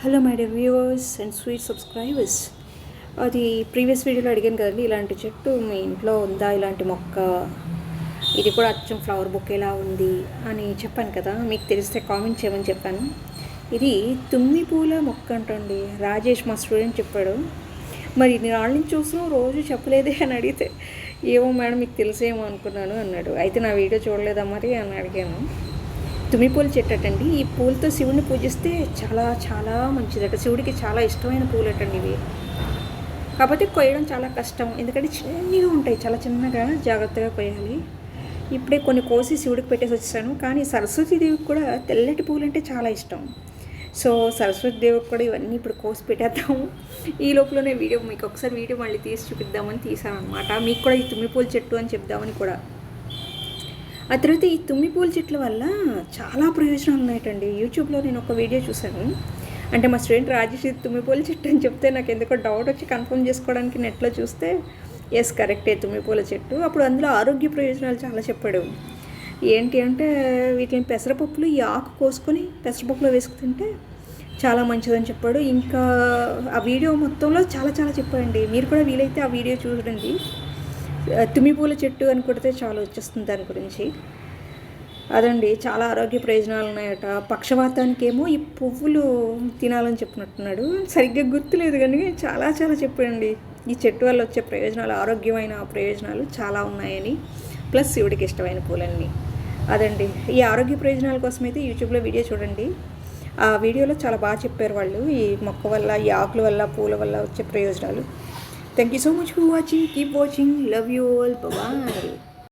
Hello my dear viewers and sweet subscribers. అది previous వీడియోలో అడిగాను కదండి, ఇలాంటి చెట్టు మీ ఇంట్లో ఉందా, ఇలాంటి మొక్క, ఇది కూడా అచ్చం ఫ్లవర్ బుక్ ఎలా ఉంది అని చెప్పాను కదా. మీకు తెలిస్తే కామెంట్ చేయమని చెప్పాను. ఇది తుమ్మి పూల మొక్క అంటండి. రాజేష్ మా స్టూడెంట్ చెప్పాడు. మరి ఇన్ని నాళ్ళ నుంచి చూస్తున్నాం, రోజు చెప్పలేదే అని అడిగితే, ఏమో మేడం మీకు తెలిసేమో అనుకున్నాను అన్నాడు. అయితే నా వీడియో చూడలేదా మరి అని అడిగాను. తుమ్మి పూల చెట్టు అటండి. ఈ పూలతో శివుడిని పూజిస్తే చాలా చాలా మంచిదట. శివుడికి చాలా ఇష్టమైన పూలు అటండి ఇవి. కాకపోతే కొయ్యడం చాలా కష్టం, ఎందుకంటే చిన్నగా ఉంటాయి, చాలా చిన్నగా జాగ్రత్తగా కొయ్యాలి. ఇప్పుడే కొన్ని కోసి శివుడికి పెట్టేసి వచ్చేసాను. కానీ సరస్వతీదేవికి కూడా తెల్లటి పూలు అంటే చాలా ఇష్టం. సో సరస్వతీదేవికి కూడా ఇవన్నీ ఇప్పుడు కోసి పెట్టేద్దాము. ఈ లోపలనే మీకు ఒకసారి వీడియో మళ్ళీ తీసి చూపిద్దామని తీసాను అనమాట. మీకు కూడా ఈ తుమ్మి పూల చెట్టు అని చెప్దామని కూడా. ఆ తర్వాత ఈ తుమ్మి పూల చెట్ల వల్ల చాలా ప్రయోజనాలు ఉన్నాయటండి. యూట్యూబ్లో నేను ఒక వీడియో చూశాను. అంటే మా స్టూడెంట్ రాజేష్ తుమ్మి పూల చెట్టు అని చెప్తే నాకు ఎందుకో డౌట్ వచ్చి కన్ఫర్మ్ చేసుకోవడానికి నెట్లో చూస్తే ఎస్ కరెక్టే, తుమ్మి పూల చెట్టు. అప్పుడు అందులో ఆరోగ్య ప్రయోజనాలు చాలా చెప్పాడు. ఏంటి అంటే వీటిని పెసరపప్పులు, ఈ ఆకు కోసుకొని పెసరపప్పులో వేసుకుంటే చాలా మంచిదని చెప్పాడు. ఇంకా ఆ వీడియో మొత్తంలో చాలా చాలా చెప్పాడండి. మీరు కూడా వీలైతే ఆ వీడియో చూడండి. తుమ్మి పూల చెట్టు అని కొడితే చాలా వచ్చేస్తుంది దాని గురించి. అదండి, చాలా ఆరోగ్య ప్రయోజనాలు ఉన్నాయట. పక్షవాతానికి ఏమో ఈ పువ్వులు తినాలని చెప్పినట్టున్నాడు. సరిగ్గా గుర్తులేదు కానీ చాలా చాలా చెప్పండి. ఈ చెట్టు వల్ల వచ్చే ప్రయోజనాలు, ఆరోగ్యమైన ప్రయోజనాలు చాలా ఉన్నాయని, ప్లస్ శివుడికి ఇష్టమైన పూలన్నీ. అదండి, ఈ ఆరోగ్య ప్రయోజనాల కోసం అయితే యూట్యూబ్లో వీడియో చూడండి. ఆ వీడియోలో చాలా బాగా చెప్పారు వాళ్ళు, ఈ మొక్క వల్ల, ఈ ఆకుల వల్ల, పూల వల్ల వచ్చే ప్రయోజనాలు. Thank you so much for watching. Keep watching. Love you all. Bye-bye.